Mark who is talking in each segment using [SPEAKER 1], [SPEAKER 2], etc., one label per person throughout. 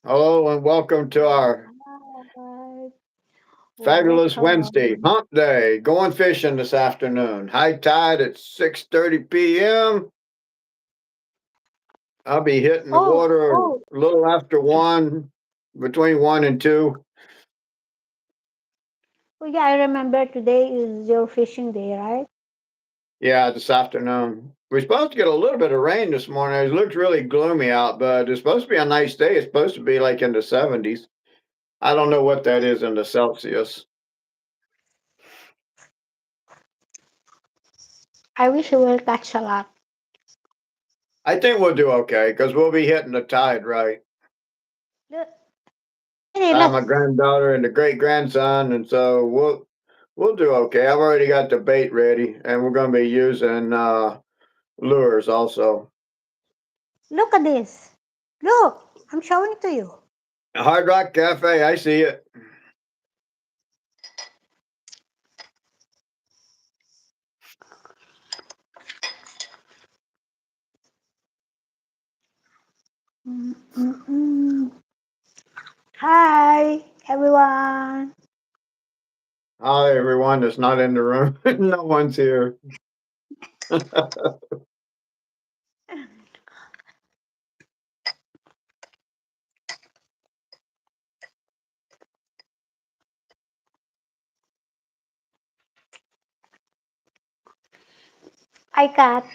[SPEAKER 1] Hello and welcome to our
[SPEAKER 2] Hi,
[SPEAKER 1] fabulous Wednesday
[SPEAKER 2] welcome.
[SPEAKER 1] hump day. Going fishing this afternoon. High tide at 6:30 p.m. I'll be hitting the
[SPEAKER 2] Oh,
[SPEAKER 1] water a
[SPEAKER 2] oh,
[SPEAKER 1] little after one, between one and two.
[SPEAKER 2] oh, yeah, I remember today is your fishing day, right?
[SPEAKER 1] Yeah, this afternoon. We're supposed to get a little bit of rain this morning. It looks really gloomy out, but it's supposed to be a nice day. It's supposed to be like in the 70s. I don't know what that is in the Celsius.
[SPEAKER 2] I wish you will catch a lot.
[SPEAKER 1] I think we'll do okay because we'll be hitting the tide right.
[SPEAKER 2] Look, hey,
[SPEAKER 1] I have
[SPEAKER 2] look.
[SPEAKER 1] my granddaughter and the great grandson, and so we'll do okay. I've already got the bait ready, and we're going to be using lures also.
[SPEAKER 2] Look at this. Look, I'm showing to you.
[SPEAKER 1] Hard Rock Cafe, I see it.
[SPEAKER 2] Mm-mm-mm. Hi, everyone.
[SPEAKER 1] Hi, everyone that's not in the room. No one's here.
[SPEAKER 2] I got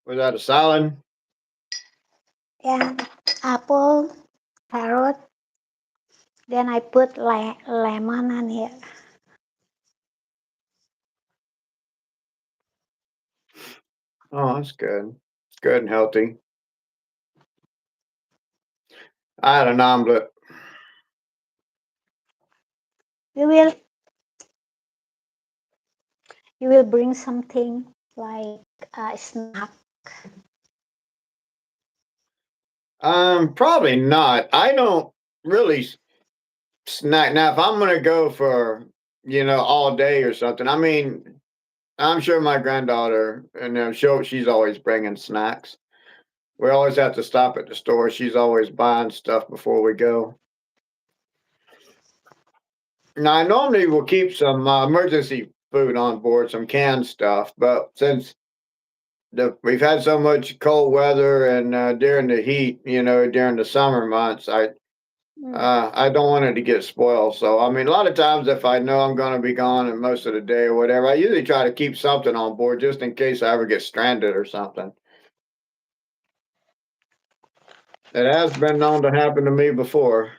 [SPEAKER 1] Was that a salad?
[SPEAKER 2] yeah, apple, carrot. Then I put lemon on it.
[SPEAKER 1] Oh, that's good. It's good and healthy. I had an omelet.
[SPEAKER 2] You will you will bring something like a snack.
[SPEAKER 1] Probably not. I don't really snack. Now, if I'm going to go for, all day or something, I mean, I'm sure my granddaughter, and she's always bringing snacks. We always have to stop at the store. She's always buying stuff before we go. Now, I normally will keep some emergency food on board, some canned stuff, but since we've had so much cold weather and during the heat, during the summer months,
[SPEAKER 2] Mm.
[SPEAKER 1] I don't want it to get spoiled. So, I mean, a lot of times if I know I'm going to be gone and most of the day or whatever, I usually try to keep something on board just in case I ever get stranded or something. It has been known to happen to me before.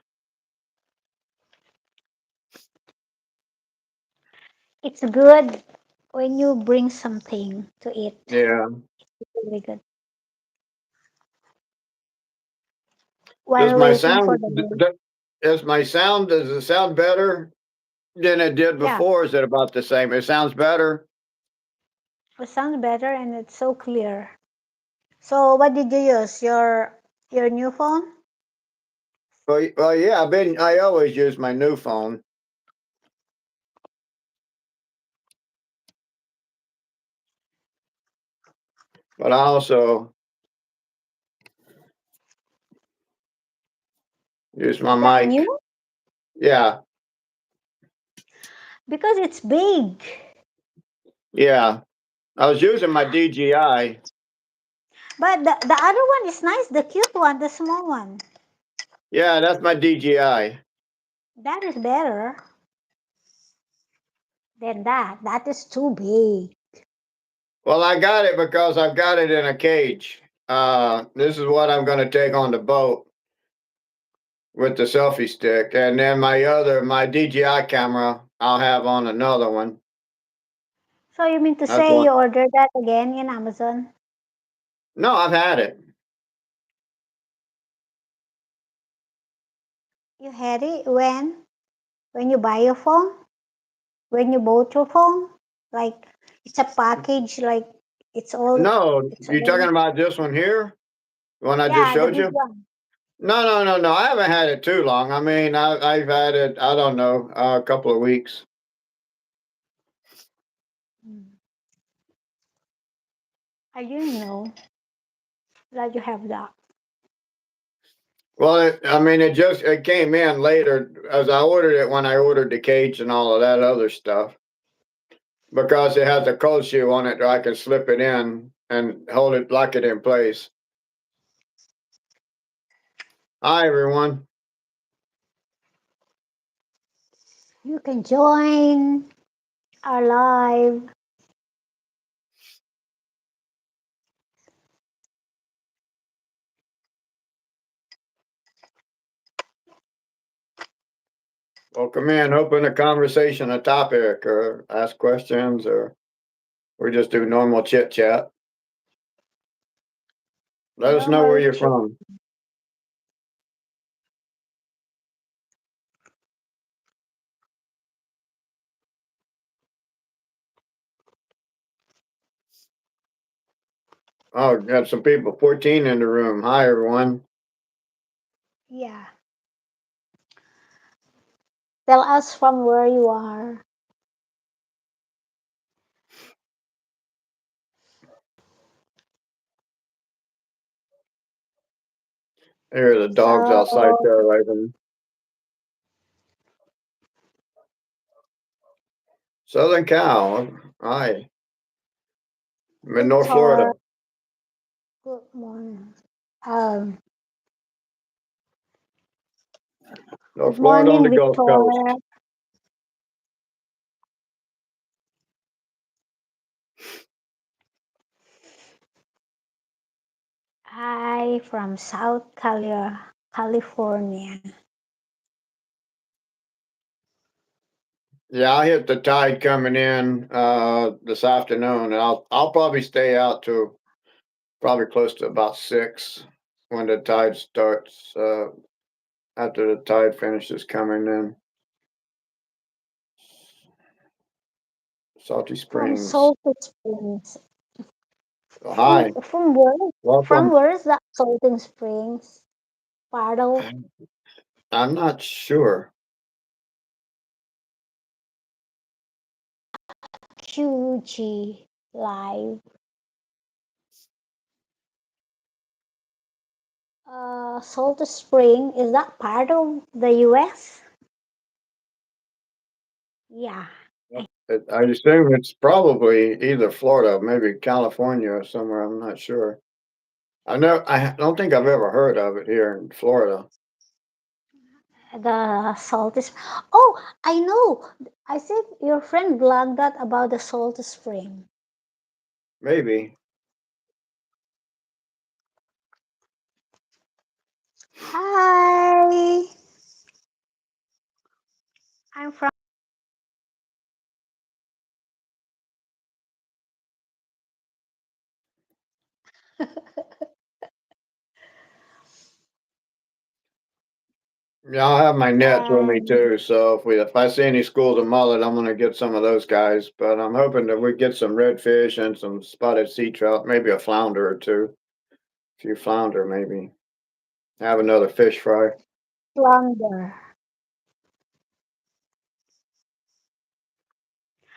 [SPEAKER 2] It's good when you bring something to eat.
[SPEAKER 1] Yeah.
[SPEAKER 2] It's really good.
[SPEAKER 1] Does
[SPEAKER 2] While
[SPEAKER 1] my
[SPEAKER 2] waiting for
[SPEAKER 1] sound
[SPEAKER 2] the day.
[SPEAKER 1] does it sound better than it did
[SPEAKER 2] Yeah,
[SPEAKER 1] before? Is it about the same? It sounds better.
[SPEAKER 2] it sounds better and it's so clear. So what did you use? Your new phone?
[SPEAKER 1] Well, yeah. I always use my new phone, but I also use my
[SPEAKER 2] Is that
[SPEAKER 1] mic.
[SPEAKER 2] new?
[SPEAKER 1] Yeah,
[SPEAKER 2] Because it's big.
[SPEAKER 1] yeah. I was using my DJI.
[SPEAKER 2] But the other one is nice, the cute one, the small one.
[SPEAKER 1] Yeah, that's my DJI.
[SPEAKER 2] That is better than that. That is too big.
[SPEAKER 1] Well, I got it because I've got it in a cage. This is what I'm going to take on the boat with the selfie stick, and then my DJI camera, I'll have on another one.
[SPEAKER 2] So you mean to
[SPEAKER 1] That's
[SPEAKER 2] say
[SPEAKER 1] one.
[SPEAKER 2] you ordered that again in Amazon?
[SPEAKER 1] No, I've had it.
[SPEAKER 2] You had it when? When you buy your phone? When you bought your phone? Like it's a package, like it's all
[SPEAKER 1] No,
[SPEAKER 2] it's
[SPEAKER 1] you
[SPEAKER 2] all
[SPEAKER 1] talking about this one here? The one I just
[SPEAKER 2] yeah, the
[SPEAKER 1] showed
[SPEAKER 2] big
[SPEAKER 1] you?
[SPEAKER 2] one.
[SPEAKER 1] No, no, no, no. I haven't had it too long. I mean, I've had it. I don't know, a couple of weeks.
[SPEAKER 2] Mm. I didn't know that you have that.
[SPEAKER 1] Well, I mean, it came in later as I ordered it when I ordered the cage and all of that other stuff because it has a cold shoe on it that I can slip it in and hold it, lock it in place. Hi, everyone.
[SPEAKER 2] You can join our live.
[SPEAKER 1] Welcome in. Open a conversation, a topic, or ask questions, or we just do normal chit chat. Let us know where
[SPEAKER 2] Normal
[SPEAKER 1] you're
[SPEAKER 2] chip.
[SPEAKER 1] from. Oh, got some people, 14 in the room. Hi, everyone.
[SPEAKER 2] Yeah. Tell us from where you are.
[SPEAKER 1] Here are the dogs
[SPEAKER 2] So,
[SPEAKER 1] outside terrorizing. Southern Cal. Hi. I'm in North
[SPEAKER 2] Victor,
[SPEAKER 1] Florida.
[SPEAKER 2] good morning. Um,
[SPEAKER 1] North
[SPEAKER 2] good
[SPEAKER 1] Florida on
[SPEAKER 2] morning,
[SPEAKER 1] the Gulf
[SPEAKER 2] Victor.
[SPEAKER 1] Coast.
[SPEAKER 2] Hi from South California.
[SPEAKER 1] Yeah, I hit the tide coming in this afternoon, and I'll probably stay out to probably close to about 6 when the tide starts. After the tide finishes coming in, Salty
[SPEAKER 2] From
[SPEAKER 1] Springs.
[SPEAKER 2] Salty Springs.
[SPEAKER 1] Oh, hi,
[SPEAKER 2] From where? From
[SPEAKER 1] welcome.
[SPEAKER 2] where is that Salty Springs? Pardo,
[SPEAKER 1] I'm not sure.
[SPEAKER 2] QG Live. Salty Spring, is that part of the US? Yeah.
[SPEAKER 1] I assume it's probably either Florida, maybe California or somewhere. I'm not sure. I don't think I've ever heard of it here in Florida.
[SPEAKER 2] The Salty Oh, I know. I think your friend blogged that about the Salty Spring.
[SPEAKER 1] Maybe.
[SPEAKER 2] Hi. I'm from
[SPEAKER 1] Yeah, I'll have my nets with me
[SPEAKER 2] um,
[SPEAKER 1] too. So if I see any schools of mullet, I'm gonna get some of those guys. But I'm hoping that we get some redfish and some spotted sea trout, maybe a flounder or two. A few flounder, maybe. Have another fish fry.
[SPEAKER 2] Flounder.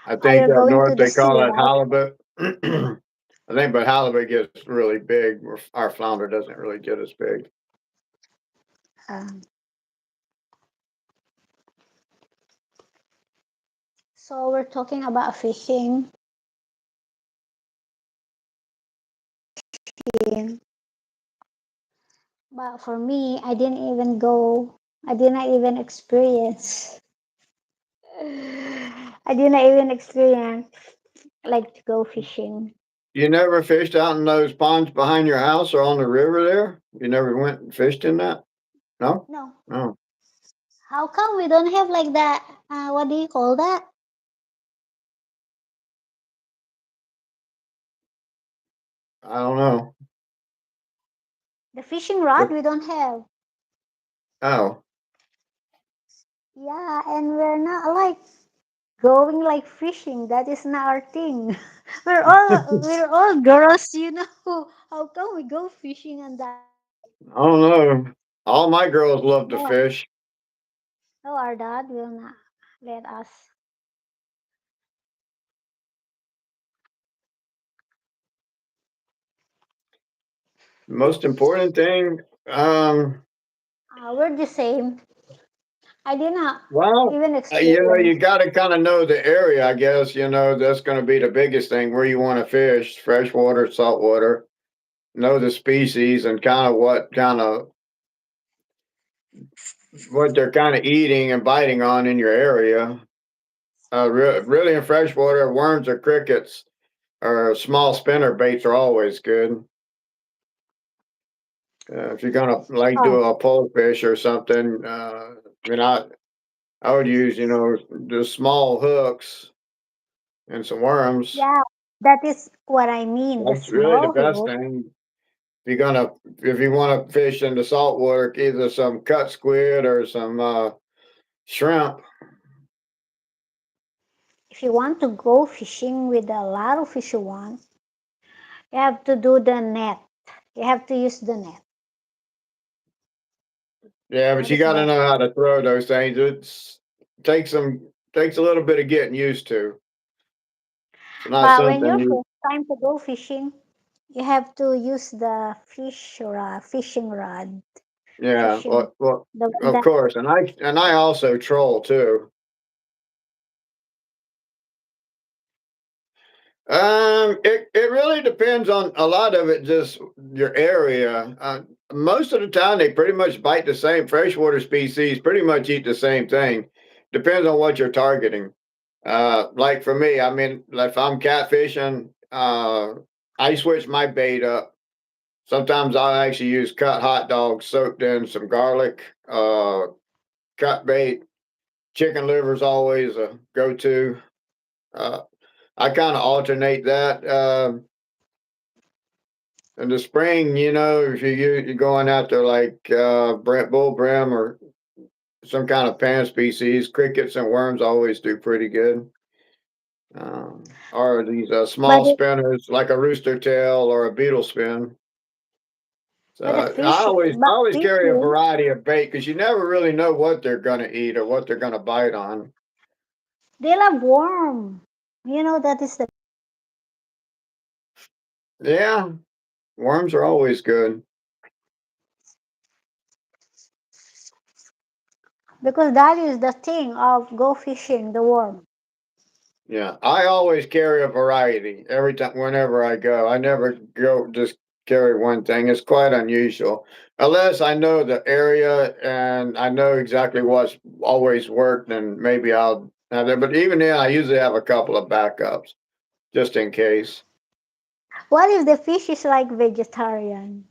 [SPEAKER 1] I
[SPEAKER 2] Are
[SPEAKER 1] think
[SPEAKER 2] you
[SPEAKER 1] up
[SPEAKER 2] going to
[SPEAKER 1] north
[SPEAKER 2] the
[SPEAKER 1] they
[SPEAKER 2] sea,
[SPEAKER 1] call it
[SPEAKER 2] right?
[SPEAKER 1] halibut. I think, but halibut gets really big. Our flounder doesn't really get as big.
[SPEAKER 2] Um, so we're talking about fishing. But for me, I didn't even go. I didn't even experience. I didn't even experience like to go fishing.
[SPEAKER 1] You never fished out in those ponds behind your house or on the river there? You never went and fished in that? No?
[SPEAKER 2] No.
[SPEAKER 1] No.
[SPEAKER 2] How come we don't have like that? What do you call that?
[SPEAKER 1] I don't know.
[SPEAKER 2] The fishing rod
[SPEAKER 1] But
[SPEAKER 2] we don't have.
[SPEAKER 1] oh.
[SPEAKER 2] Yeah, and we're not like going like fishing. That is not our thing. We're all girls, you know. How come we go fishing on that?
[SPEAKER 1] I don't know. All my girls love to
[SPEAKER 2] No,
[SPEAKER 1] fish.
[SPEAKER 2] no, our dad will not let us.
[SPEAKER 1] Most important thing, um,
[SPEAKER 2] We're the same. I did not
[SPEAKER 1] Well,
[SPEAKER 2] even
[SPEAKER 1] you
[SPEAKER 2] experience.
[SPEAKER 1] got to kind of know the area, I guess. That's going to be the biggest thing where you want to fish, freshwater, saltwater. Know the species and what they're kind of eating and biting on in your area. Really, in freshwater, worms or crickets or small spinner baits are always good. If you're gonna like
[SPEAKER 2] Oh,
[SPEAKER 1] do a pole fish or something, I mean, I would use the small hooks and some worms.
[SPEAKER 2] yeah, that is what I mean. The
[SPEAKER 1] That's really the
[SPEAKER 2] small
[SPEAKER 1] best
[SPEAKER 2] hook.
[SPEAKER 1] thing. If you want to fish in the saltwater, either some cut squid or some shrimp.
[SPEAKER 2] If you want to go fishing with a lot of fish you want, you have to do the net. You have to use the net.
[SPEAKER 1] Yeah, but
[SPEAKER 2] That
[SPEAKER 1] you
[SPEAKER 2] is
[SPEAKER 1] got to
[SPEAKER 2] better.
[SPEAKER 1] know how to throw those things. Takes a little bit of getting used to. It's not
[SPEAKER 2] But when
[SPEAKER 1] something
[SPEAKER 2] you're
[SPEAKER 1] you.
[SPEAKER 2] first time to go fishing, you have to use the fishing rod,
[SPEAKER 1] Yeah,
[SPEAKER 2] fishing the one
[SPEAKER 1] of
[SPEAKER 2] that.
[SPEAKER 1] course, and I also troll too. It really depends on a lot of it, just your area. Most of the time, they pretty much bite the same. Freshwater species pretty much eat the same thing. Depends on what you're targeting. Like for me, I mean, like if I'm catfishing, I switch my bait up. Sometimes I'll actually use cut hot dogs soaked in some garlic. Cut bait, chicken liver is always a go-to. Uh, I kind of alternate that. In the spring, if you're going out there like bull brim or some kind of pan species, crickets and worms always do pretty good. Or these
[SPEAKER 2] But
[SPEAKER 1] small spinners like a rooster tail or a beetle spin. So
[SPEAKER 2] but the
[SPEAKER 1] I
[SPEAKER 2] fish,
[SPEAKER 1] always I
[SPEAKER 2] but
[SPEAKER 1] always carry a
[SPEAKER 2] fishing,
[SPEAKER 1] variety of bait because you never really know what they're gonna eat or what they're gonna bite on.
[SPEAKER 2] they love worm. You know that is the
[SPEAKER 1] Yeah, worms are always good.
[SPEAKER 2] because that is the thing of go fishing the worm.
[SPEAKER 1] Yeah, I always carry a variety every time whenever I go. I never go just carry one thing. It's quite unusual. Unless I know the area and I know exactly what's always worked, and maybe I'll have that. But even then, I usually have a couple of backups just in case.
[SPEAKER 2] What if the fish is like vegetarian?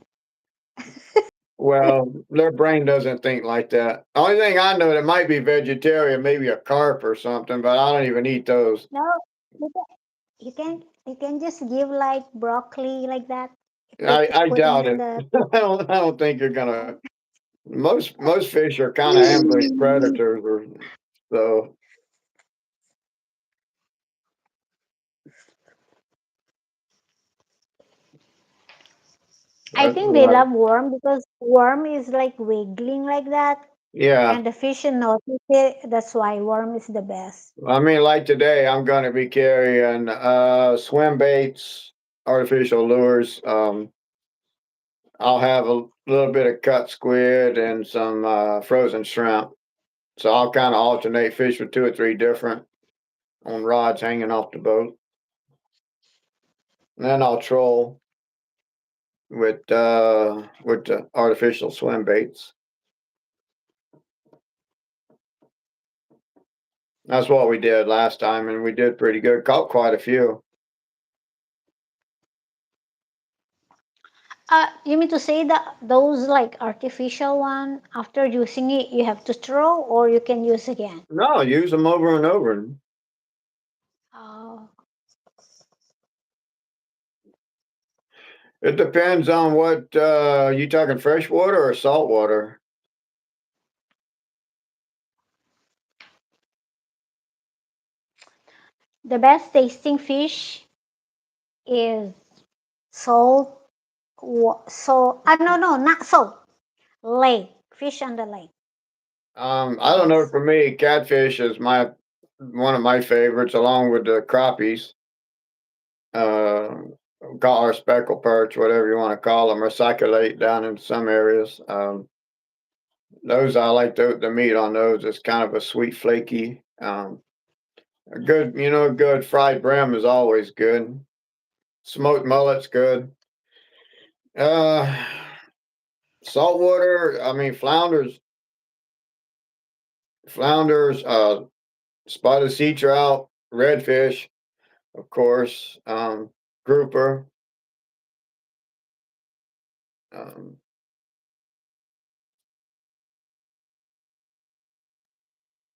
[SPEAKER 1] Well, their brain doesn't think like that. Only thing I know that might be vegetarian, maybe a carp or something, but I don't even eat those.
[SPEAKER 2] No, you can you can just give like broccoli like that.
[SPEAKER 1] I
[SPEAKER 2] Put
[SPEAKER 1] doubt
[SPEAKER 2] in
[SPEAKER 1] it.
[SPEAKER 2] the
[SPEAKER 1] I don't think you're gonna. Most fish are kind of ambush predators, or so.
[SPEAKER 2] I
[SPEAKER 1] But
[SPEAKER 2] think they love worm because worm is like wiggling like that,
[SPEAKER 1] yeah,
[SPEAKER 2] and the fish notice it. That's why worm is the best.
[SPEAKER 1] I mean, like today, I'm going to be carrying swim baits, artificial lures. I'll have a little bit of cut squid and some frozen shrimp. So I'll kind of alternate fish with two or three different on rods hanging off the boat. And then I'll troll with the artificial swim baits. That's what we did last time, and we did pretty good. Caught quite a few.
[SPEAKER 2] You mean to say that those like artificial one after using it you have to throw or you can use again?
[SPEAKER 1] No, use them over and over.
[SPEAKER 2] Oh,
[SPEAKER 1] It depends on what you talking freshwater or saltwater.
[SPEAKER 2] the best tasting fish is salt. So, no, not salt. Lake fish on the lake. The
[SPEAKER 1] I don't know.
[SPEAKER 2] best.
[SPEAKER 1] For me, catfish is my one of my favorites, along with the crappies, uh, call or speckle perch, whatever you want to call them, or saculate down in some areas. Those I like the meat on those. It's kind of a sweet, flaky. A good, good fried brim is always good. Smoked mullet's good. Uh, saltwater. I mean, flounders. Spotted sea trout, redfish, of course. Grouper. Um,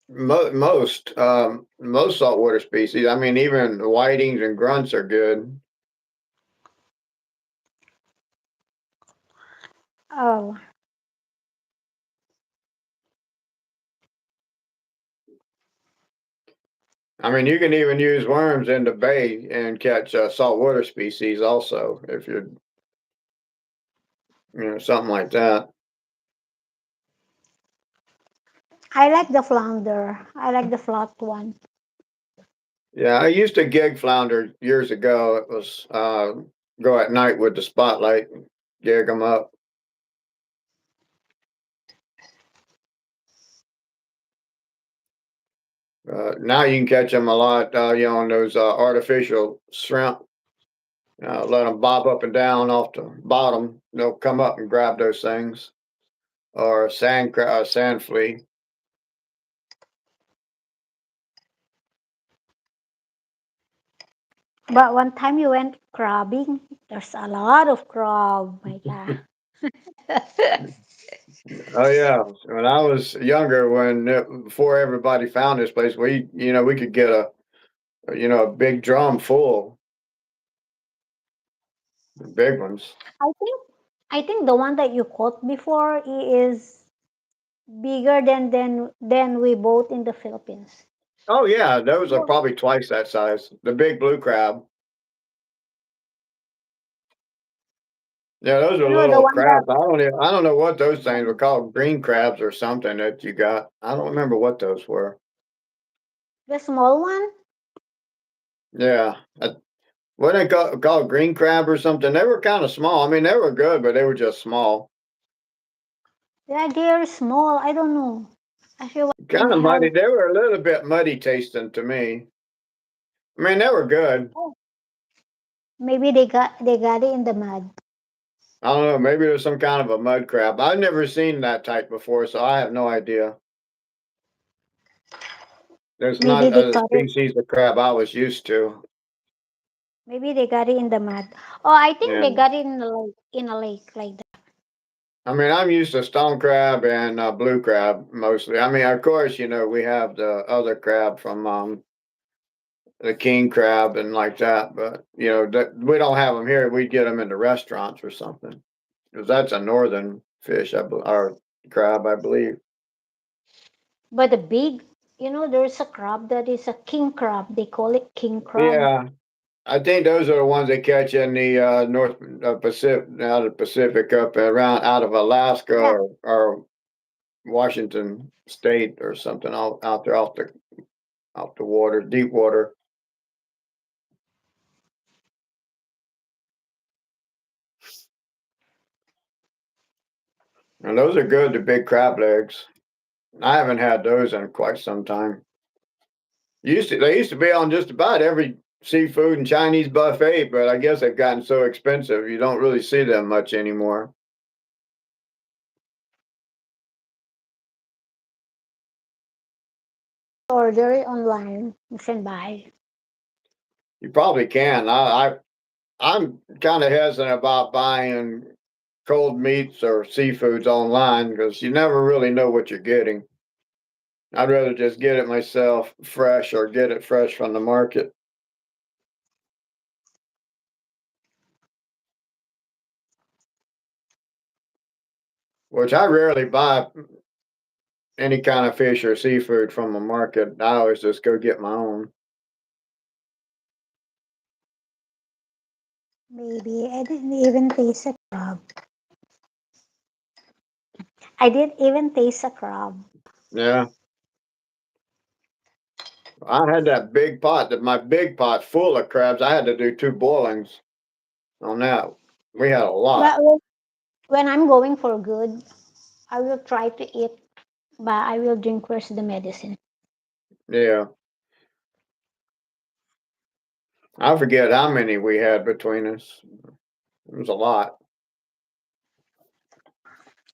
[SPEAKER 1] most saltwater species. I mean, even whitings and grunts are good.
[SPEAKER 2] Oh,
[SPEAKER 1] I mean, you can even use worms in the bay and catch saltwater species also if you're, something like that.
[SPEAKER 2] I like the flounder. I like the flat one.
[SPEAKER 1] Yeah, I used to gig flounder years ago. It was go at night with the spotlight, and gig them up. Now you can catch them a lot, on those artificial shrimp. Let them bob up and down off the bottom. They'll come up and grab those things, or sand flea.
[SPEAKER 2] But one time you went crabbing, there's a lot of crab. My God.
[SPEAKER 1] Oh yeah, when I was younger, before everybody found this place, we could get a big drum full, big ones.
[SPEAKER 2] I think I think the one that you caught before is bigger than we bought in the Philippines.
[SPEAKER 1] Oh yeah, those are
[SPEAKER 2] No,
[SPEAKER 1] probably twice that size. The big blue crab. Yeah, those are
[SPEAKER 2] the
[SPEAKER 1] little
[SPEAKER 2] one that
[SPEAKER 1] crabs. I don't know what those things were called. Green crabs or something that you got. I don't remember what those were.
[SPEAKER 2] the small one.
[SPEAKER 1] Yeah, what they called green crab or something. They were kind of small. I mean, they were good, but they were just small.
[SPEAKER 2] Yeah, they're small. I don't know. I feel like
[SPEAKER 1] Kind
[SPEAKER 2] they
[SPEAKER 1] of
[SPEAKER 2] have.
[SPEAKER 1] muddy. They were a little bit muddy tasting to me. I mean, they were good.
[SPEAKER 2] Oh, maybe they got it in the mud.
[SPEAKER 1] I don't know. Maybe there's some kind of a mud crab. I've never seen that type before, so I have no idea. There's
[SPEAKER 2] Maybe
[SPEAKER 1] not
[SPEAKER 2] they
[SPEAKER 1] a
[SPEAKER 2] caught it.
[SPEAKER 1] species of crab I was used to.
[SPEAKER 2] Maybe they got it in the mud. Oh, I think
[SPEAKER 1] Yeah.
[SPEAKER 2] they got it in the lake. In a lake like that.
[SPEAKER 1] I mean, I'm used to stone crab and blue crab mostly. I mean, of course, we have the other crab from the king crab and like that, but we don't have them here. We get them in the restaurants or something because that's a northern fish, or crab, I believe.
[SPEAKER 2] But the big, there's a crab that is a king crab. They call it king crab.
[SPEAKER 1] Yeah, I think those are the ones they catch in the North Pacific, out of the Pacific, up around out of Alaska
[SPEAKER 2] Yeah,
[SPEAKER 1] or Washington State or something out there off the water, deep water. And those are good, the big crab legs. I haven't had those in quite some time. They used to be on just about every seafood and Chinese buffet, but I guess they've gotten so expensive you don't really see them much anymore.
[SPEAKER 2] order it online. You can buy.
[SPEAKER 1] You probably can. I'm kind of hesitant about buying cold meats or seafoods online because you never really know what you're getting. I'd rather just get it myself fresh or get it fresh from the market, which I rarely buy any kind of fish or seafood from a market. I always just go get my own.
[SPEAKER 2] Maybe I didn't even taste a crab. I didn't even taste a crab.
[SPEAKER 1] Yeah, I had my big pot full of crabs. I had to do two boilings on that. We had a lot.
[SPEAKER 2] But when I'm going for good, I will try to eat, but I will drink first the medicine.
[SPEAKER 1] Yeah. I forget how many we had between us. It was a lot.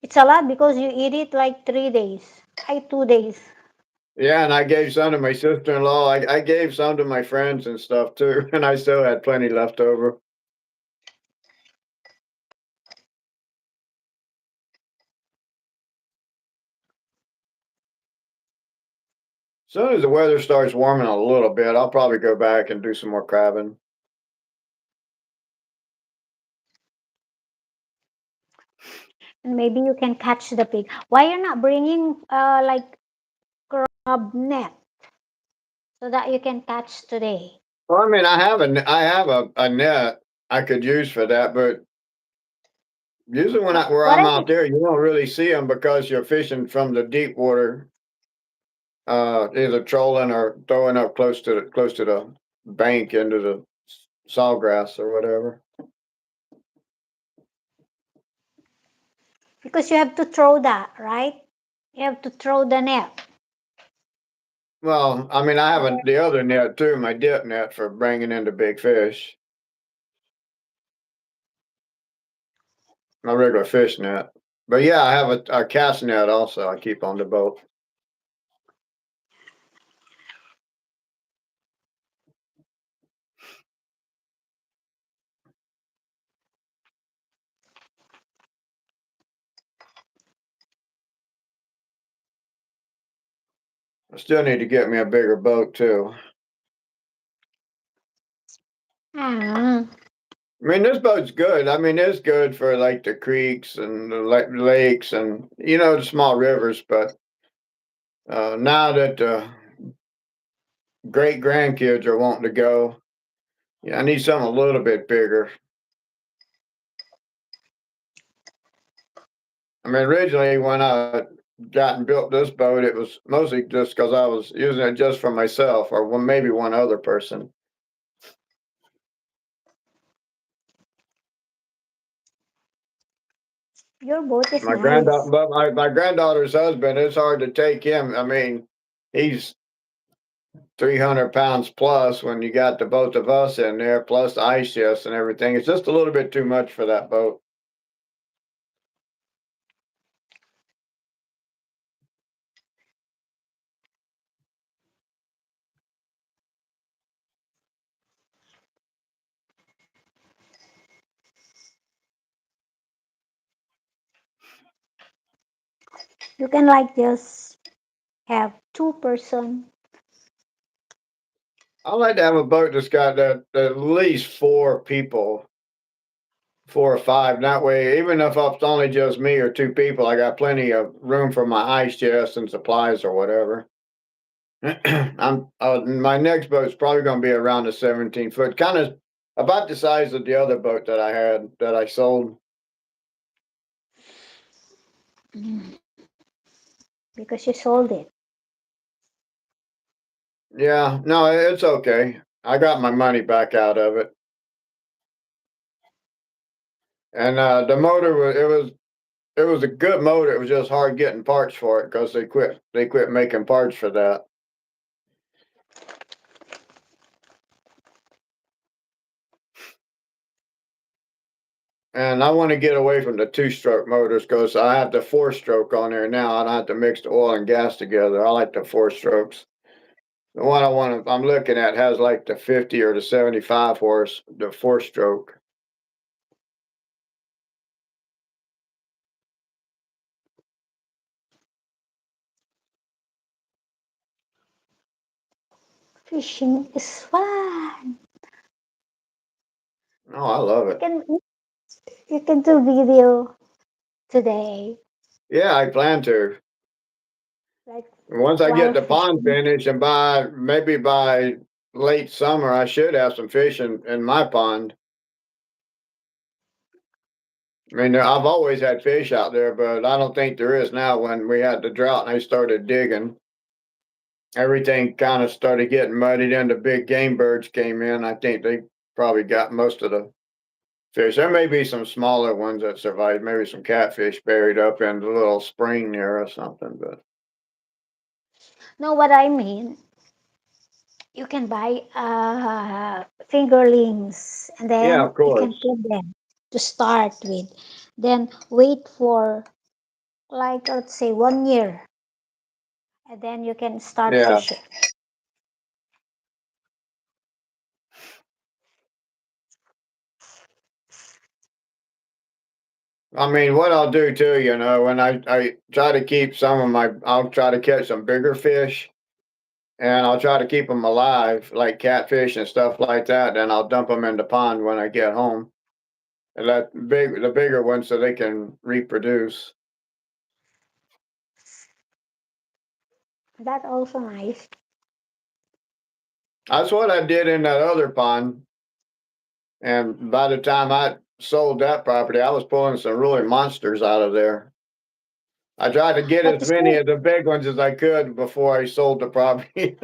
[SPEAKER 2] It's a lot because you eat it like 3 days. 2 days.
[SPEAKER 1] Yeah, and I gave some to my sister-in-law. I gave some to my friends and stuff too, and I still had plenty left over. As soon as the weather starts warming a little bit, I'll probably go back and do some more crabbing.
[SPEAKER 2] And maybe you can catch the pig. Why you're not bringing like crab net so that you can catch today?
[SPEAKER 1] Well, I mean, I have a net I could use for that, but usually where
[SPEAKER 2] What
[SPEAKER 1] I'm
[SPEAKER 2] I
[SPEAKER 1] out
[SPEAKER 2] mean,
[SPEAKER 1] there, you don't really see them because you're fishing from the deep water, either trolling or throwing up close to the bank into the sawgrass or whatever.
[SPEAKER 2] because you have to throw that, right? You have to throw the net.
[SPEAKER 1] Well, I mean, I have the other net too, my dip net for bringing in the big fish, my regular fish net. But yeah, I have a cast net also. I keep on the boat. I still need to get me a bigger boat too.
[SPEAKER 2] Mm.
[SPEAKER 1] I mean, this boat's good. I mean, it's good for like the creeks and the lakes and the small rivers. But now that great grandkids are wanting to go, yeah, I need something a little bit bigger. I mean, originally when I got and built this boat, it was mostly just because I was using it just for myself or maybe one other person.
[SPEAKER 2] Your boat is
[SPEAKER 1] My
[SPEAKER 2] nice.
[SPEAKER 1] granddaughter, but my granddaughter's husband, it's hard to take him. I mean, he's 300 pounds plus when you got the both of us in there, plus the ice chest and everything. It's just a little bit too much for that boat.
[SPEAKER 2] You can like just have 2 person.
[SPEAKER 1] I like to have a boat that's got at least four people, four or five. That way, even if it's only just me or two people, I got plenty of room for my ice chest and supplies or whatever. I'm my next boat's probably going to be around a 17-foot, kind of about the size of the other boat that I had that I sold.
[SPEAKER 2] Mm. Because you sold it.
[SPEAKER 1] Yeah, no, it's okay. I got my money back out of it, and the motor was a good motor. It was just hard getting parts for it because they quit making parts for that. And I want to get away from the two-stroke motors because I have the four-stroke on there now. I don't have to mix the oil and gas together. I like the four strokes. The one I'm looking at has like the 50 or the 75 horse, the four-stroke.
[SPEAKER 2] Fishing is fun.
[SPEAKER 1] Oh, I love
[SPEAKER 2] You
[SPEAKER 1] it.
[SPEAKER 2] can you can do video today,
[SPEAKER 1] Yeah, I plan to.
[SPEAKER 2] like
[SPEAKER 1] Once I get
[SPEAKER 2] while
[SPEAKER 1] the pond
[SPEAKER 2] fishing.
[SPEAKER 1] finished, and maybe by late summer, I should have some fish in my pond. I mean, I've always had fish out there, but I don't think there is now. When we had the drought and I started digging, everything kind of started getting muddied and the big game birds came in. I think they probably got most of the fish. There may be some smaller ones that survive, maybe some catfish buried up in the little spring there or something. But
[SPEAKER 2] No, what I mean, you can buy fingerlings and
[SPEAKER 1] yeah,
[SPEAKER 2] then
[SPEAKER 1] of
[SPEAKER 2] you can
[SPEAKER 1] course.
[SPEAKER 2] put them to start with. Then wait for like let's say 1 year and then you can start
[SPEAKER 1] Yeah.
[SPEAKER 2] fishing.
[SPEAKER 1] I mean, what I'll do too, when I try to keep some of my, I'll try to catch some bigger fish and I'll try to keep them alive, like catfish and stuff like that. Then I'll dump them in the pond when I get home and let the bigger ones so they can reproduce.
[SPEAKER 2] That also nice.
[SPEAKER 1] That's what I did in that other pond. And by the time I sold that property, I was pulling some really monsters out of there. I tried to get
[SPEAKER 2] But
[SPEAKER 1] as
[SPEAKER 2] the
[SPEAKER 1] many
[SPEAKER 2] same,
[SPEAKER 1] of the big ones as I could before I sold the property.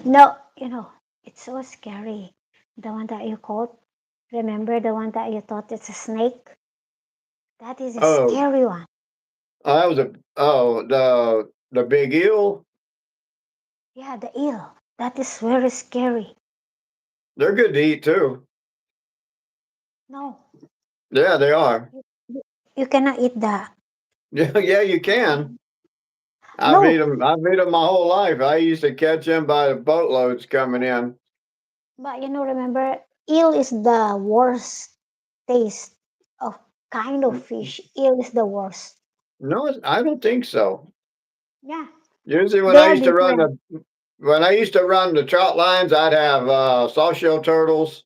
[SPEAKER 2] no, it's so scary. The one that you caught, remember the one that you thought it's a snake? That is a
[SPEAKER 1] Oh,
[SPEAKER 2] scary one.
[SPEAKER 1] that was the big eel.
[SPEAKER 2] Yeah, the eel. That is very scary.
[SPEAKER 1] They're good to eat too.
[SPEAKER 2] No,
[SPEAKER 1] Yeah, they are.
[SPEAKER 2] you, you cannot eat that.
[SPEAKER 1] Yeah, yeah, you can. I've
[SPEAKER 2] No,
[SPEAKER 1] eaten them. I've eaten them my whole life. I used to catch them by the boatloads coming in.
[SPEAKER 2] but remember, eel is the worst taste of kind of fish. Eel is the worst.
[SPEAKER 1] No, I don't think so.
[SPEAKER 2] Yeah,
[SPEAKER 1] Usually,
[SPEAKER 2] they are different.
[SPEAKER 1] when I used to run the trout lines, I'd have soft-shell turtles,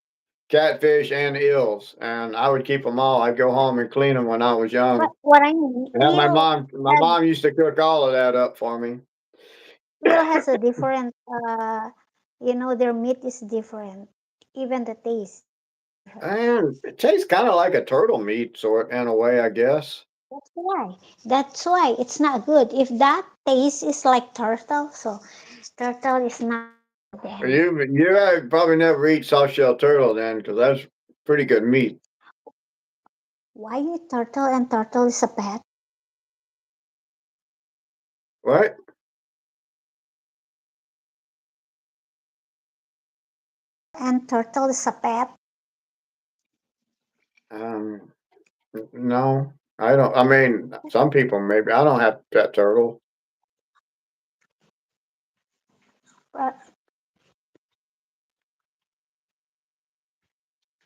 [SPEAKER 1] catfish, and eels, and I would keep them all. I'd go home and clean them when I was
[SPEAKER 2] But
[SPEAKER 1] young.
[SPEAKER 2] what I mean,
[SPEAKER 1] And my
[SPEAKER 2] has
[SPEAKER 1] mom used to cook all of that up for me.
[SPEAKER 2] eel has a different. Their meat is different. Even the taste.
[SPEAKER 1] And it tastes kind of like a turtle meat, sort in a way, I guess.
[SPEAKER 2] That's why. That's why it's not good. If that taste is like turtle, so turtle is not good then.
[SPEAKER 1] You have probably never eat soft-shell turtle then, because that's pretty good meat.
[SPEAKER 2] Why eat turtle and turtle is a pet?
[SPEAKER 1] What?
[SPEAKER 2] And turtle is a pet.
[SPEAKER 1] Um, no, I don't. I mean, some people maybe. I don't have pet turtle.
[SPEAKER 2] But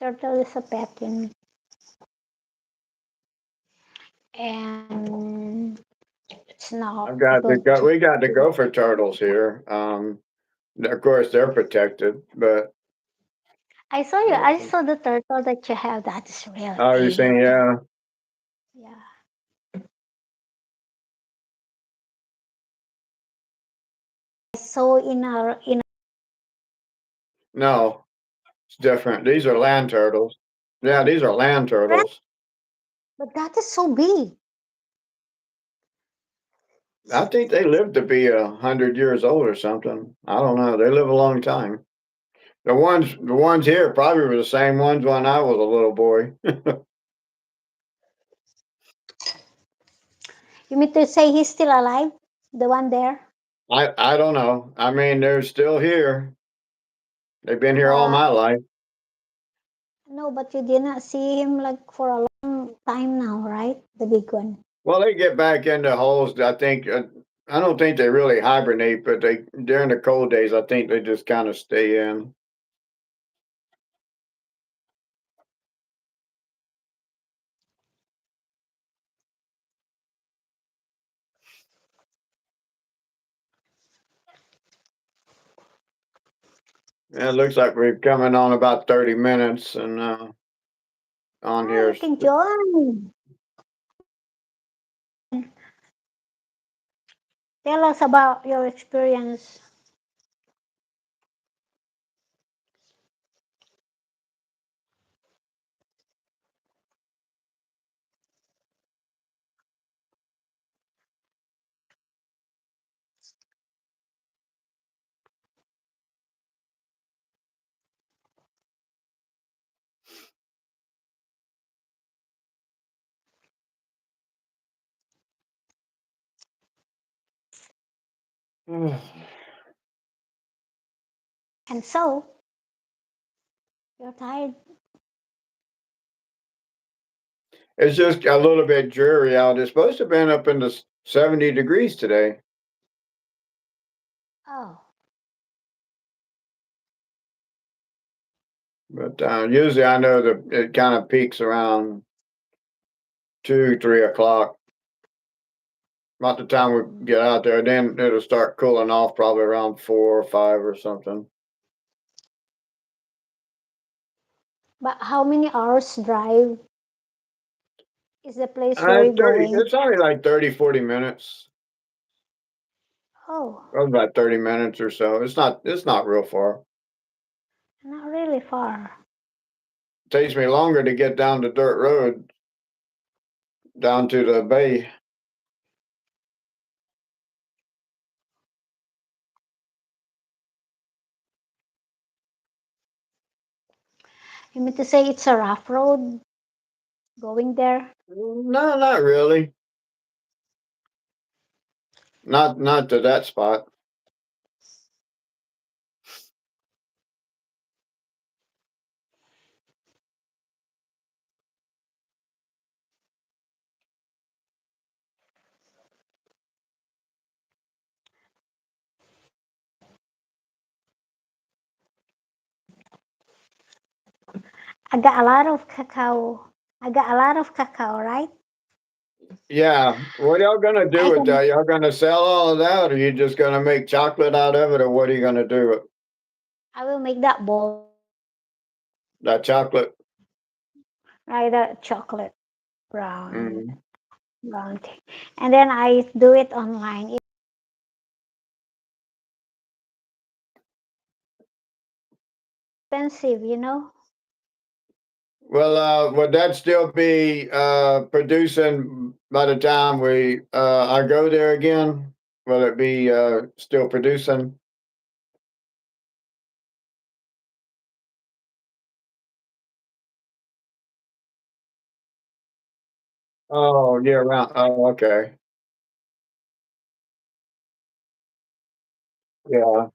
[SPEAKER 2] turtle is a pet, and it's not
[SPEAKER 1] I've got the
[SPEAKER 2] good
[SPEAKER 1] go.
[SPEAKER 2] to.
[SPEAKER 1] We got the gopher turtles here. Of course they're protected, but
[SPEAKER 2] I saw you. I saw the turtle that you have. That is really
[SPEAKER 1] oh, you're
[SPEAKER 2] big.
[SPEAKER 1] saying yeah?
[SPEAKER 2] Yeah. I saw in
[SPEAKER 1] No, it's different. These are land turtles. Yeah, these are land
[SPEAKER 2] a
[SPEAKER 1] turtles.
[SPEAKER 2] but that is so big.
[SPEAKER 1] I think they live to be 100 years old or something. I don't know. They live a long time. The ones here probably were the same ones when I was a little boy.
[SPEAKER 2] You mean to say he's still alive? The one there?
[SPEAKER 1] I don't know. I mean, they're still here. They've been here all
[SPEAKER 2] But
[SPEAKER 1] my life.
[SPEAKER 2] no, but you did not see him like for a long time now, right? The big one.
[SPEAKER 1] Well, they get back into holes. I think. I don't think they really hibernate, but they during the cold days, I think they just kind of stay in. Yeah, it looks like we're coming on about 30 minutes, and on
[SPEAKER 2] Ah,
[SPEAKER 1] here.
[SPEAKER 2] you can join. Tell us about your experience. And so you're tired.
[SPEAKER 1] It's just a little bit dreary out. It's supposed to have been up in the 70 degrees today,
[SPEAKER 2] Oh,
[SPEAKER 1] but usually I know that it kind of peaks around 2, 3 o'clock. About the time we get out there, then it'll start cooling off probably around 4 or 5 or something.
[SPEAKER 2] but how many hours drive is the place where you're
[SPEAKER 1] 30,
[SPEAKER 2] going?
[SPEAKER 1] it's only like 30, 40 minutes.
[SPEAKER 2] Oh,
[SPEAKER 1] Probably about 30 minutes or so. It's not real far.
[SPEAKER 2] not really far.
[SPEAKER 1] It takes me longer to get down the dirt road down to the bay.
[SPEAKER 2] You mean to say it's a rough road going there?
[SPEAKER 1] No, not really. Not to that spot.
[SPEAKER 2] I got a lot of cacao. I got a lot of cacao, right?
[SPEAKER 1] Yeah. What y'all gonna do
[SPEAKER 2] I
[SPEAKER 1] with
[SPEAKER 2] can.
[SPEAKER 1] that? Y'all gonna sell all of that, or you just gonna make chocolate out of it, or what are you gonna do with
[SPEAKER 2] I will make that ball,
[SPEAKER 1] that chocolate?
[SPEAKER 2] right? That chocolate brown,
[SPEAKER 1] Mm.
[SPEAKER 2] brown thing, and then I do it online. It's expensive, you know.
[SPEAKER 1] Well, would that still be producing by the time I go there again? Will it be still producing? Oh, year round. Oh, okay. Yeah.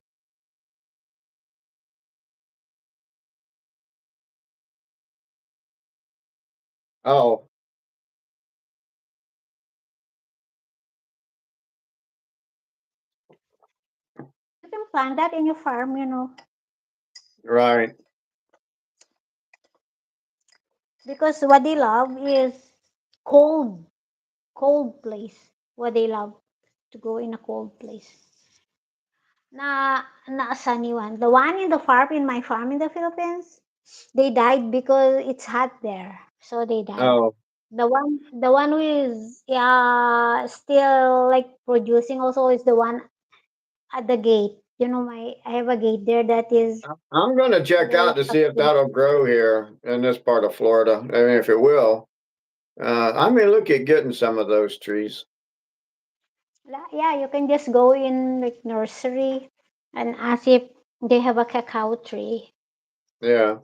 [SPEAKER 1] Oh,
[SPEAKER 2] You can plant that in your farm, you know,
[SPEAKER 1] right.
[SPEAKER 2] because what they love is cold, cold place. What they love to go in a cold place. Na a sunny one. The one in the farm in my farm in the Philippines, they died because it's hot there, so they died.
[SPEAKER 1] Oh,
[SPEAKER 2] The one who is still like producing also is the one at the gate. You know, I have a gate there that is
[SPEAKER 1] I'm gonna check
[SPEAKER 2] full
[SPEAKER 1] out to
[SPEAKER 2] of
[SPEAKER 1] see if
[SPEAKER 2] fruit.
[SPEAKER 1] that'll grow here in this part of Florida. I mean, if it will. I may look at getting some of those trees.
[SPEAKER 2] Yeah, you can just go in like nursery and ask if they have a cacao tree.
[SPEAKER 1] Yeah.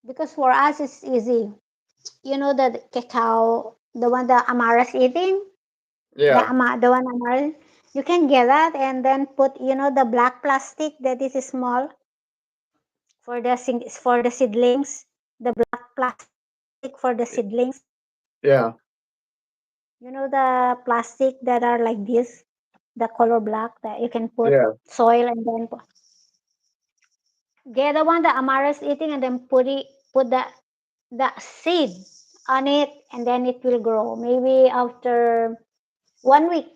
[SPEAKER 2] Because for us it's easy. You know the cacao, the one the Amara's eating,
[SPEAKER 1] Yeah.
[SPEAKER 2] the one Amara, you can get that and then put the black plastic that is small for the seedlings, the black plastic for the seedlings.
[SPEAKER 1] Yeah.
[SPEAKER 2] You know the plastic that are like this, the color black that you can put
[SPEAKER 1] Yeah.
[SPEAKER 2] soil and then get the one that Amara's eating and then put the seed on it and then it will grow. Maybe after 1 week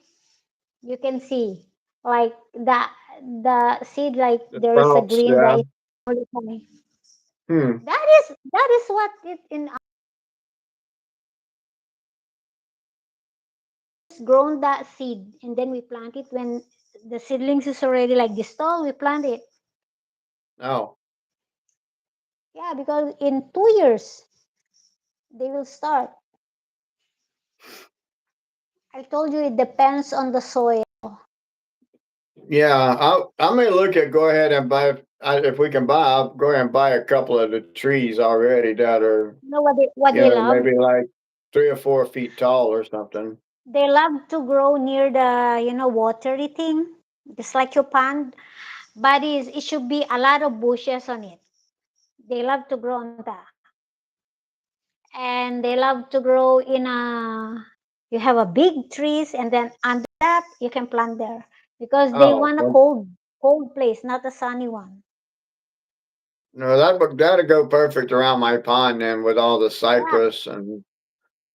[SPEAKER 2] you can see like the seed like
[SPEAKER 1] The
[SPEAKER 2] there is a
[SPEAKER 1] sprouts.
[SPEAKER 2] green
[SPEAKER 1] Yeah.
[SPEAKER 2] that is only coming.
[SPEAKER 1] Hmm.
[SPEAKER 2] That is what it in grown that seed and then we plant it when the seedlings is already like this tall we plant it.
[SPEAKER 1] Oh.
[SPEAKER 2] Yeah, because in 2 years they will start. I told you it depends on the soil.
[SPEAKER 1] Yeah. I may look at go ahead and buy if we can buy. I'll go ahead and buy a couple of the trees already that are
[SPEAKER 2] You know what they love?
[SPEAKER 1] maybe like. 3 or 4 feet tall or something.
[SPEAKER 2] They love to grow near the, watery thing, just like your pond. But it should be a lot of bushes on it. They love to grow on that. And they love to grow in you have a big trees, and then under that you can plant there because they
[SPEAKER 1] Oh,
[SPEAKER 2] want a
[SPEAKER 1] well,
[SPEAKER 2] cold place, not a sunny one.
[SPEAKER 1] no, that'd go perfect around my pond then with all the
[SPEAKER 2] Yeah,
[SPEAKER 1] cypress and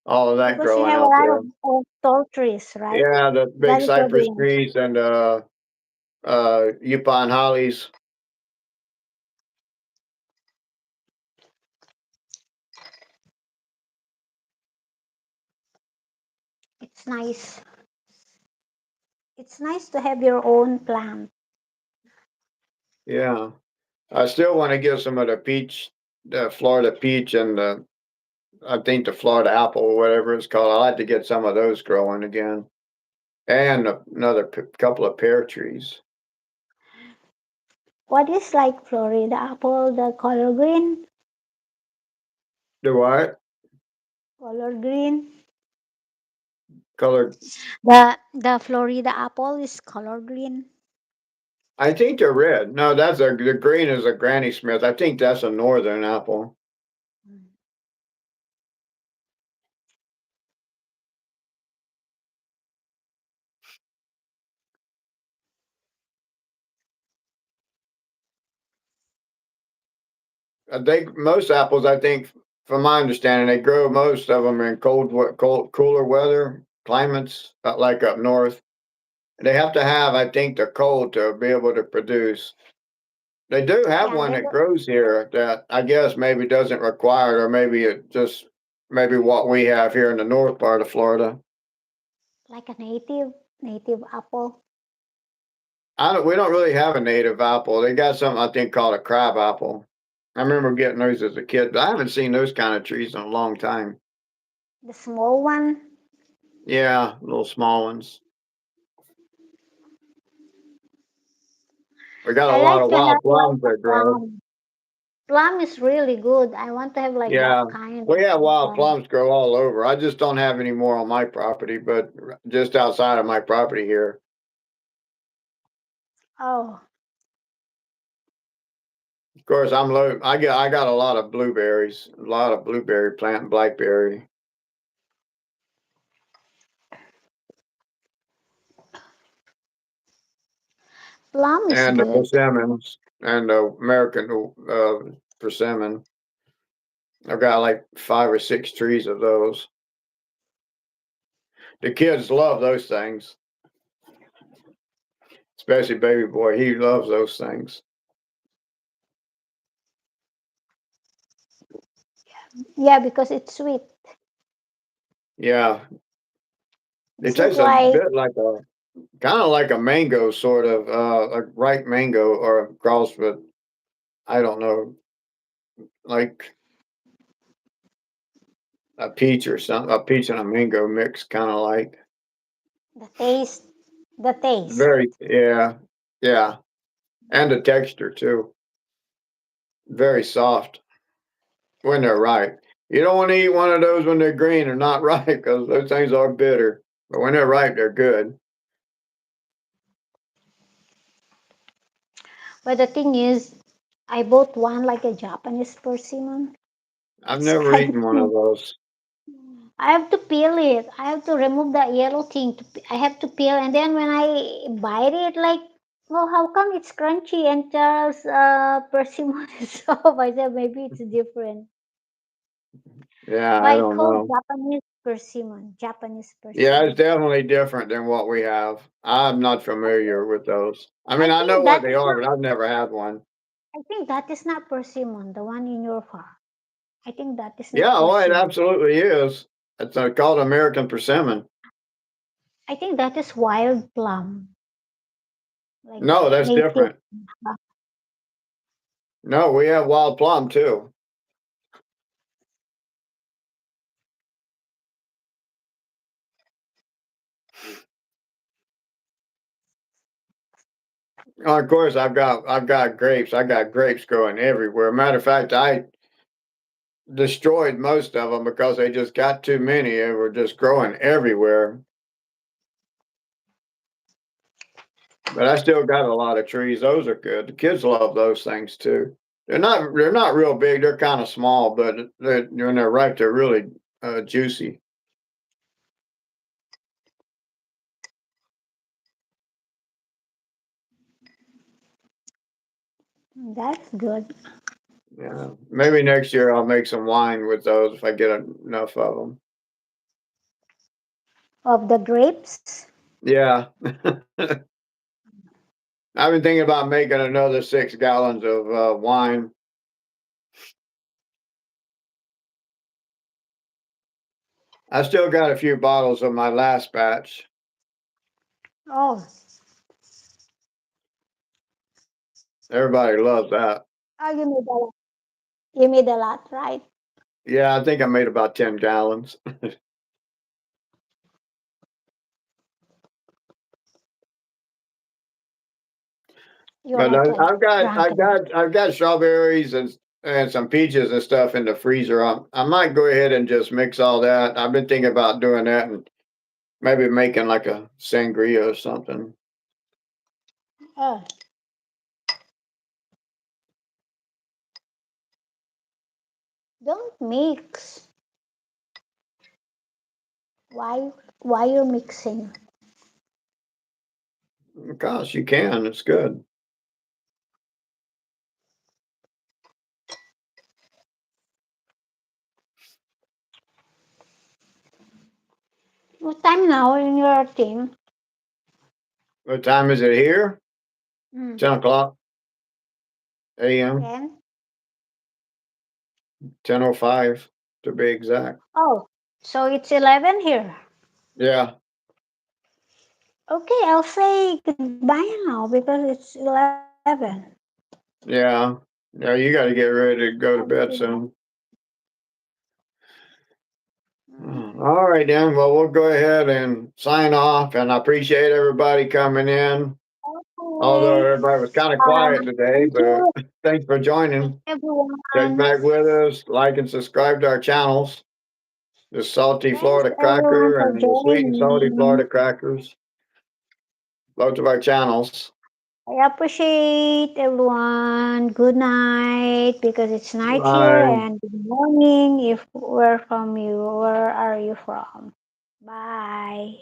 [SPEAKER 1] all of that
[SPEAKER 2] because you
[SPEAKER 1] growing
[SPEAKER 2] have a
[SPEAKER 1] out
[SPEAKER 2] lot
[SPEAKER 1] there.
[SPEAKER 2] of tall trees, right?
[SPEAKER 1] Yeah, the big
[SPEAKER 2] That is where they
[SPEAKER 1] cypress
[SPEAKER 2] want.
[SPEAKER 1] trees and Yupon hollies.
[SPEAKER 2] It's nice. It's nice to have your own plant.
[SPEAKER 1] Yeah. I still want to get some of the Florida peach and I think the Florida apple or whatever it's called. I like to get some of those growing again. And another couple of pear trees.
[SPEAKER 2] What is like Florida apple, the color green?
[SPEAKER 1] Do what?
[SPEAKER 2] Color green.
[SPEAKER 1] Color?
[SPEAKER 2] The Florida apple is color green.
[SPEAKER 1] I think they're red. No, the green is a Granny Smith. I think that's a northern apple. I think most apples, I think, from my understanding, they grow most of them in cooler weather climates, like up north. They have to have, I think, the cold to be able to produce. They do have
[SPEAKER 2] Yeah,
[SPEAKER 1] one that grows here that I guess maybe doesn't require it, or maybe it just maybe what we have here in the north part of Florida.
[SPEAKER 2] like a native apple.
[SPEAKER 1] We don't really have a native apple. They got something I think called a crab apple. I remember getting those as a kid, but I haven't seen those kind of trees in a long time.
[SPEAKER 2] The small one.
[SPEAKER 1] Yeah, little small ones. We got a
[SPEAKER 2] I
[SPEAKER 1] lot
[SPEAKER 2] like
[SPEAKER 1] of
[SPEAKER 2] to
[SPEAKER 1] wild
[SPEAKER 2] have like
[SPEAKER 1] plums
[SPEAKER 2] a
[SPEAKER 1] that grow.
[SPEAKER 2] plum. Plum is really good. I want to have like
[SPEAKER 1] Yeah,
[SPEAKER 2] that kind
[SPEAKER 1] we have
[SPEAKER 2] of
[SPEAKER 1] wild
[SPEAKER 2] plum.
[SPEAKER 1] plums grow all over. I just don't have any more on my property, but just outside of my property here.
[SPEAKER 2] Oh,
[SPEAKER 1] Of course, I'm low. I got a lot of blueberries, a lot of blueberry plant, blackberry,
[SPEAKER 2] plum is
[SPEAKER 1] and the
[SPEAKER 2] good.
[SPEAKER 1] persimmons and the American persimmon. I've got like 5 or 6 trees of those. The kids love those things, especially baby boy. He loves those things.
[SPEAKER 2] Yeah, because it's sweet.
[SPEAKER 1] Yeah, it
[SPEAKER 2] Sweet
[SPEAKER 1] tastes a
[SPEAKER 2] like
[SPEAKER 1] bit like a kind of like a mango, sort of a ripe mango or a cross with I don't know, like a peach or something, a peach and a mango mix, kind of like.
[SPEAKER 2] the taste. The taste.
[SPEAKER 1] Very, yeah, yeah, and the texture too. Very soft when they're ripe. You don't want to eat one of those when they're green or not ripe because those things are bitter. But when they're ripe, they're good.
[SPEAKER 2] But the thing is, I bought one like a Japanese persimmon.
[SPEAKER 1] I've
[SPEAKER 2] It's
[SPEAKER 1] never
[SPEAKER 2] kind
[SPEAKER 1] eaten one
[SPEAKER 2] of.
[SPEAKER 1] of those.
[SPEAKER 2] I have to peel it. I have to remove that yellow thing. I have to peel, and then when I bite it, like, oh, how come it's crunchy and Charles persimmon is soft? I said maybe it's different.
[SPEAKER 1] Yeah, I
[SPEAKER 2] But it's
[SPEAKER 1] don't
[SPEAKER 2] called
[SPEAKER 1] know.
[SPEAKER 2] Japanese persimmon. Japanese
[SPEAKER 1] Yeah, it's
[SPEAKER 2] persimmon.
[SPEAKER 1] definitely different than what we have. I'm not familiar with those. I mean,
[SPEAKER 2] I
[SPEAKER 1] I know
[SPEAKER 2] think
[SPEAKER 1] what
[SPEAKER 2] that
[SPEAKER 1] they
[SPEAKER 2] is
[SPEAKER 1] are,
[SPEAKER 2] not.
[SPEAKER 1] but I've never had one.
[SPEAKER 2] I think that is not persimmon. The one in your farm. I think that is
[SPEAKER 1] Yeah,
[SPEAKER 2] not
[SPEAKER 1] oh, it
[SPEAKER 2] persimmon.
[SPEAKER 1] absolutely is. It's called American persimmon.
[SPEAKER 2] I think that is wild plum, like
[SPEAKER 1] No, that's
[SPEAKER 2] native.
[SPEAKER 1] different. No, we have wild plum too. Of course, I've got grapes. I got grapes growing everywhere. Matter of fact, I destroyed most of them because they just got too many and were just growing everywhere. But I still got a lot of trees. Those are good. The kids love those things too. They're not real big. They're kind of small, but when they're ripe, they're really juicy.
[SPEAKER 2] That's good.
[SPEAKER 1] Yeah, maybe next year I'll make some wine with those if I get enough of them.
[SPEAKER 2] Of the grapes.
[SPEAKER 1] Yeah, I've been thinking about making another 6 gallons of wine. I still got a few bottles of my last batch.
[SPEAKER 2] Oh,
[SPEAKER 1] Everybody loves that.
[SPEAKER 2] oh, you made a lot. You made a lot, right?
[SPEAKER 1] Yeah, I think I made about 10 gallons.
[SPEAKER 2] You
[SPEAKER 1] But
[SPEAKER 2] like
[SPEAKER 1] I've got
[SPEAKER 2] drunk.
[SPEAKER 1] I've got I've got strawberries and some peaches and stuff in the freezer. I might go ahead and just mix all that. I've been thinking about doing that and maybe making like a sangria or something.
[SPEAKER 2] Oh, don't mix. Why? Why you're mixing?
[SPEAKER 1] Gosh, you can. It's good.
[SPEAKER 2] What time now in your team?
[SPEAKER 1] What time is it here?
[SPEAKER 2] Mm.
[SPEAKER 1] 10 o'clock a.m.
[SPEAKER 2] 10?
[SPEAKER 1] 10:05 to be exact.
[SPEAKER 2] Oh, so it's 11 here.
[SPEAKER 1] Yeah,
[SPEAKER 2] Okay, I'll say goodbye now because it's 11.
[SPEAKER 1] yeah, yeah. You got to get ready to go to bed soon. All right, then. Well, we'll go ahead and sign off. And I appreciate everybody coming in. Although
[SPEAKER 2] Okay.
[SPEAKER 1] everybody was kind of quiet today,
[SPEAKER 2] Thank
[SPEAKER 1] but
[SPEAKER 2] you,
[SPEAKER 1] thanks for joining. Check
[SPEAKER 2] everyone.
[SPEAKER 1] back with us, like and subscribe to our channels. The salty
[SPEAKER 2] Thanks,
[SPEAKER 1] Florida
[SPEAKER 2] everyone,
[SPEAKER 1] cracker
[SPEAKER 2] for
[SPEAKER 1] and the sweet and salty
[SPEAKER 2] joining.
[SPEAKER 1] Florida crackers. Both of our channels.
[SPEAKER 2] I appreciate everyone. Good night because it's night here,
[SPEAKER 1] Bye.
[SPEAKER 2] and good morning if where from you. Where are you from? Bye.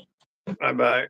[SPEAKER 1] Bye bye.